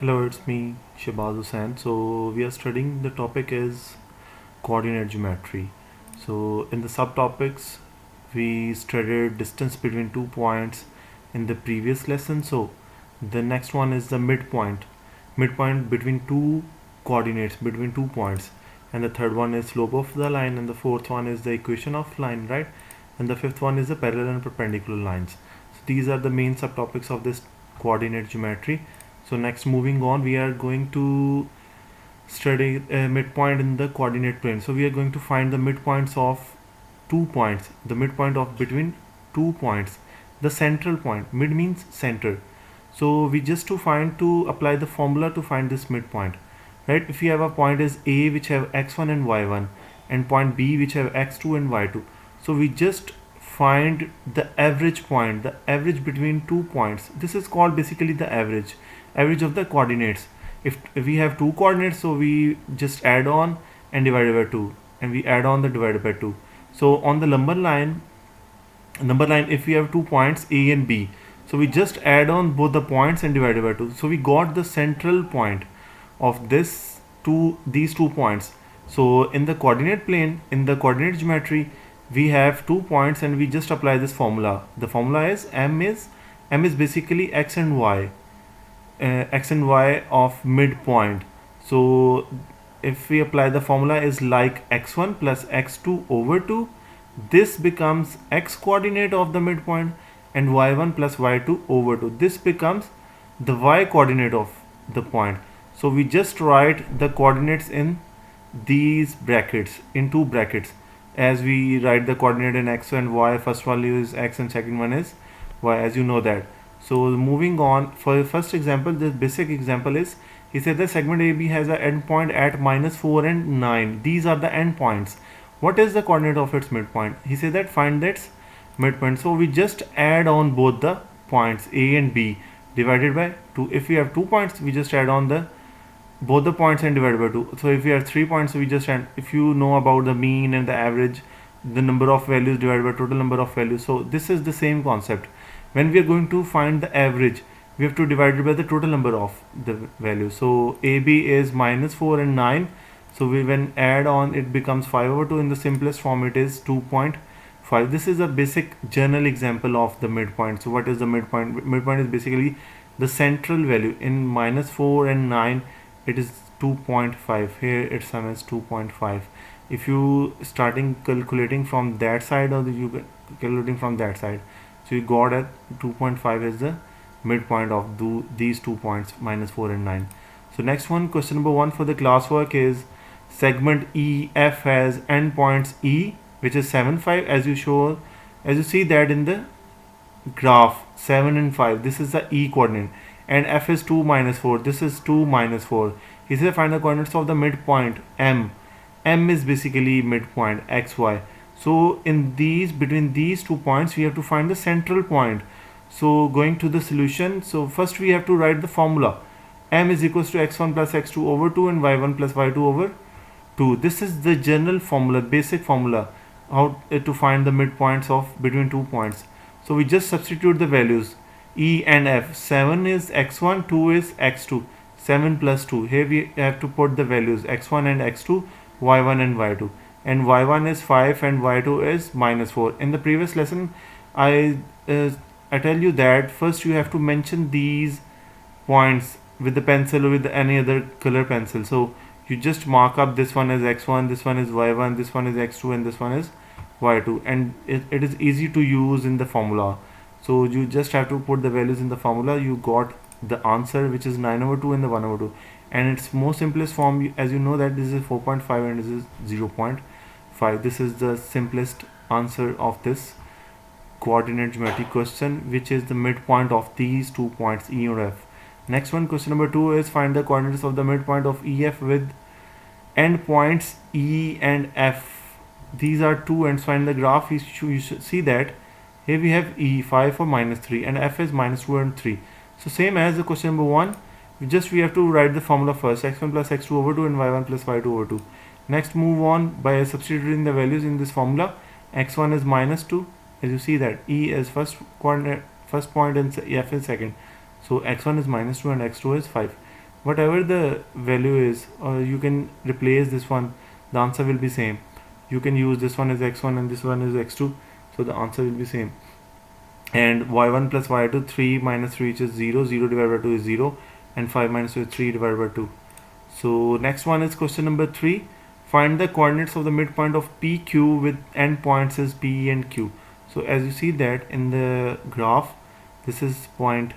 Hello, it's me, Shahbaz Hussain. So we are studying the topic is coordinate geometry. So in the subtopics, we studied distance between 2 points in the previous lesson. So the next one is the midpoint between two coordinates between 2 points, and the third one is slope of the line, and the fourth one is the equation of line, right? And the fifth one is the parallel and perpendicular lines. So these are the main subtopics of this coordinate geometry. So next, moving on, we are going to study a midpoint in the coordinate plane. So we are going to find the midpoints of 2 points, the midpoint of between 2 points, the central point. Mid means center. So we just to apply the formula to find this midpoint, right? If you have a point is A which have x1 and y1, and point B which have x2 and y2, so we just find the average point, the average between 2 points. This is called basically the average of the coordinates. If we have two coordinates, so we just add on and divide by 2, and we add on the divided by 2. So on the number line, if we have 2 points A and B, so we just add on both the points and divided by 2. So we got the central point of these 2 points. So in the coordinate plane, in the coordinate geometry, we have 2 points and we just apply this formula. The formula is m is basically x and y of midpoint. So if we apply the formula is like x1 plus x2 over 2, this becomes x coordinate of the midpoint, and y1 plus y2 over 2, this becomes the y coordinate of the point. So we just write the coordinates in these brackets, in two brackets, as we write the coordinate in x and y. First value is x and second one is y, as you know that. So moving on, for the first example, the basic example is, he said the segment AB has an endpoint at -4 and 9. These are the endpoints. What is the coordinate of its midpoint? He said that find its midpoint. So we just add on both the points A and B divided by 2. If we have 2 points, we just add on the both the points and divided by 2. So if we have 3 points, we just add, if you know about the mean and the average, the number of values divided by total number of values. So this is the same concept. When we are going to find the average, we have to divide it by the total number of the values. So AB is -4 and 9. So we when add on, it becomes 5 over 2. In the simplest form, it is 2.5. This is a basic general example of the midpoint. So what is the midpoint? Midpoint is basically the central value. In -4 and 9, it is 2.5. Here its sum is 2.5. If you starting calculating from that side, or you calculating from that side, so you got at 2.5 is the midpoint of these 2 points, -4 and 9. So next one, question number 1 for the classwork is, segment EF has endpoints E, which is 7, 5, as you see that in the graph, 7 and 5. This is the E coordinate, and F is 2, -4. This is 2, -4. He said find the coordinates of the midpoint M. M is basically midpoint XY. So in between these 2 points, we have to find the central point. So going to the solution, so first we have to write the formula. M is equals to x1 plus x2 over 2 and y1 plus y2 over 2. This is the general formula, basic formula, how to find the midpoints of between 2 points. So we just substitute the values E and F. 7 is x1, 2 is x2. 7 plus 2. Here we have to put the values x1 and x2, y1 and y2. And y1 is 5 and y2 is -4. In the previous lesson, I tell you that first you have to mention these points with the pencil or with any other color pencil. So you just mark up, this one is x1, this one is y1, this one is x2, and this one is y2, and it is easy to use in the formula. So you just have to put the values in the formula. You got the answer, which is 9 over 2 and the 1 over 2, and its most simplest form, as you know that this is 4.5 and this is 0.5. This is the simplest answer of this coordinate geometry question, which is the midpoint of these 2 points E or F. Next one, question number 2 is find the coordinates of the midpoint of EF with endpoints E and F. These are two ends. Find the graph. You should see that here we have E 5 for -3 and F is -2 and 3. So same as the question number 1, we have to write the formula first, x1 plus x2 over 2 and y1 plus y2 over 2. Next, move on by substituting the values in this formula. X1 is -2, as you see that E is first coordinate, first point, and F is second. So x1 is -2 and x2 is 5. whatever the value is, you can replace this one, the answer will be same. You can use this one as x1 and this one is x2, so the answer will be same. And y1 plus y2, 3 minus 3, which is 0, 0 divided by 2 is 0, and 5 minus 2 is 3 divided by 2. So next one is question number 3. Find the coordinates of the midpoint of PQ with endpoints as P and Q. So as you see that in the graph, this is point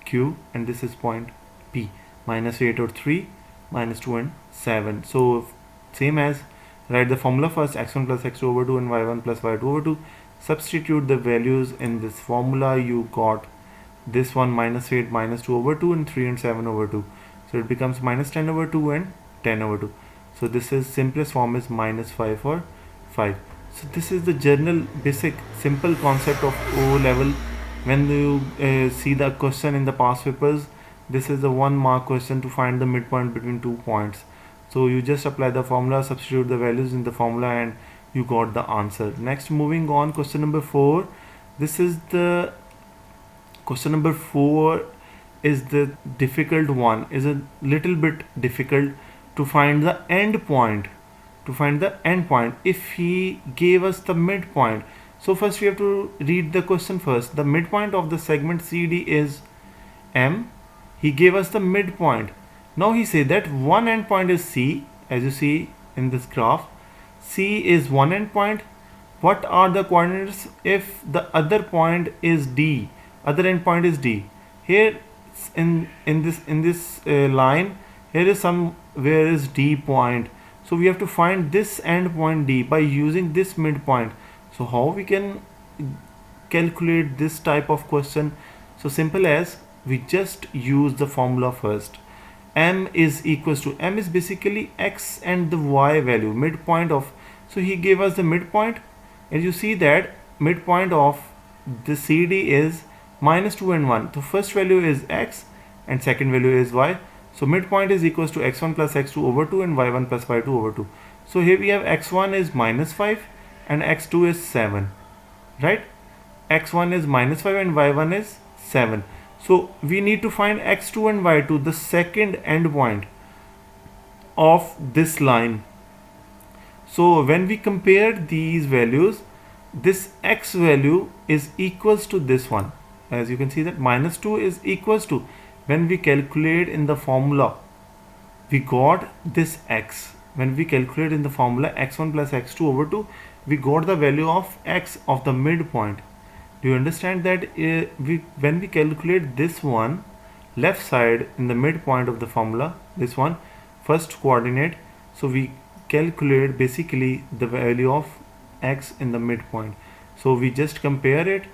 Q and this is point P, minus 8 or 3, minus 2 and 7. So same as write the formula first, x1 plus x2 over 2 and y1 plus y2 over 2. Substitute the values in this formula. You got this one, minus 8 minus 2 over 2 and 3 and 7 over 2. So it becomes minus 10 over 2 and 10 over 2. So this is simplest form is minus 5 or 5. So this is the general basic simple concept of O level. When you see the question in the past papers, this is the 1 mark question to find the midpoint between 2 points. So you just apply the formula, substitute the values in the formula, and you got the answer. Next, moving on, question number 4. This is the question number 4 is the difficult one, is a little bit difficult to find the end point. If he gave us the midpoint, so first we have to read the question first. The midpoint of the segment CD is M. He gave us the midpoint. Now he said that one endpoint is C, as you see in this graph. C is one endpoint. What are the coordinates if the other point is D? Other endpoint is D. Here in this line, here is somewhere is D point. So we have to find this endpoint D by using this midpoint. So how we can calculate this type of question? So simple as we just use the formula first. M is equals to, M is basically x and the y value, midpoint of, so he gave us the midpoint. As you see that midpoint of the CD is minus 2 and 1. So first value is x and second value is y. So midpoint is equals to x1 plus x2 over 2 and y1 plus y2 over 2. So here we have x1 is minus 5 and x2 is 7, right? X1 is minus 5 and y1 is 7. So we need to find x2 and y2, the second endpoint of this line. So when we compare these values, this x value is equals to this one. As you can see that minus 2 is equals to, when we calculate in the formula, we got this x. When we calculate in the formula x1 plus x2 over 2, we got the value of x of the midpoint. Do you understand that when we calculate this one, left side in the midpoint of the formula, this one, first coordinate, so we calculate basically the value of x in the midpoint. So we just compare it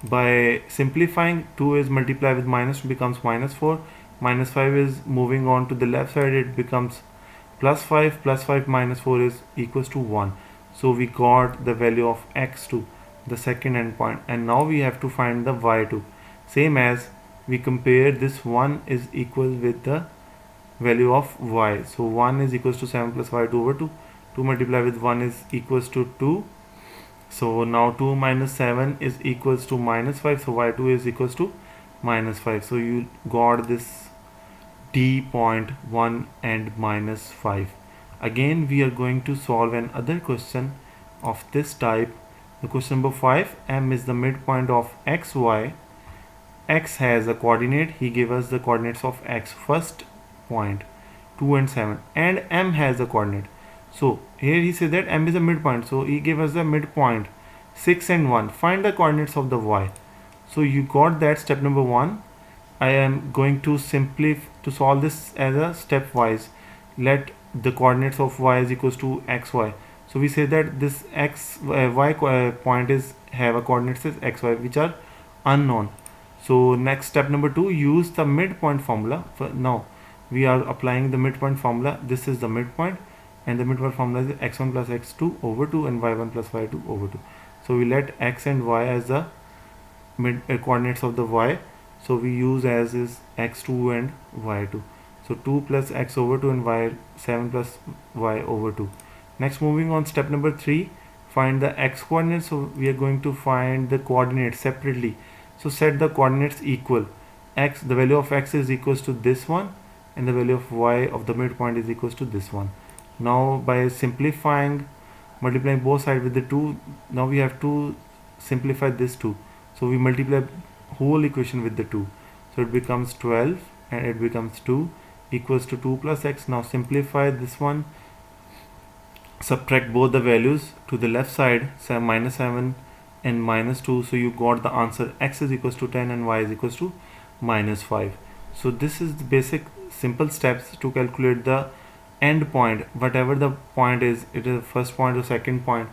by simplifying. 2 is multiplied with minus 2 becomes minus 4, minus 5 is moving on to the left side, it becomes plus 5 minus 4 is equals to 1. So we got the value of x2, the second endpoint, and now we have to find the y2. Same as we compare, this 1 is equal with the value of y. So 1 is equals to 7 plus y2 over 2. 2 multiplied with 1 is equals to 2. So now 2 minus 7 is equals to minus 5. So y2 is equals to minus 5. So you got this D point 1 and minus 5. Again we are going to solve another question of this type. The question number 5, M is the midpoint of x, y. X has a coordinate. He gave us the coordinates of x, first point 2 and 7, and M has a coordinate. So here he said that M is a midpoint. So he gave us the midpoint 6 and 1. Find the coordinates of the y. So you got that step number 1. I am going to simply to solve this as a stepwise. Let the coordinates of y is equals to x, y. So we say that this x y point is have a coordinates as x, y, which are unknown. So next step number 2, use the midpoint formula. Now we are applying the midpoint formula. This is the midpoint, and the midpoint formula is x1 plus x2 over 2 and y1 plus y2 over 2. So we let x and y as the coordinates of the y. So we use as is x2 and y2. So 2 plus x over 2 and y 7 plus y over 2. Next, moving on, step number 3, find the x coordinates. So we are going to find the coordinates separately. So set the coordinates equal. X, the value of x is equals to this one, and the value of y of the midpoint is equals to this one. Now by simplifying, multiplying both sides with the 2, now we have to simplify this 2. So we multiply whole equation with the 2. So it becomes 12 and it becomes 2 equals to 2 plus x. Now simplify this one, subtract both the values to the left side, so minus 7 and minus 2. So you got the answer, x is equals to 10 and y is equals to minus 5. So this is the basic simple steps to calculate the end point, whatever the point is, it is first point or second point.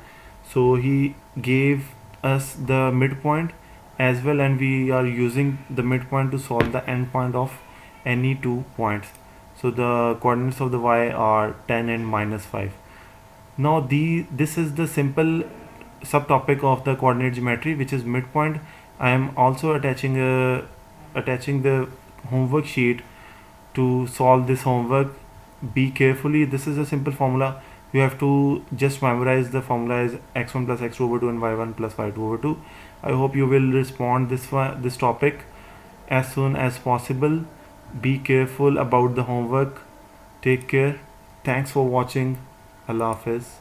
So he gave us the midpoint as well, and we are using the midpoint to solve the end point of any 2 points. So the coordinates of the y are 10 and minus 5. Now this is the simple subtopic of the coordinate geometry, which is midpoint. I am also attaching the homework sheet to solve this homework. Be carefully, this is a simple formula. You have to just memorize the formula is x1 plus x2 over 2 and y1 plus y2 over 2. I hope you will respond this topic as soon as possible. Be careful about the homework. Take care. Thanks for watching. Allah Hafiz.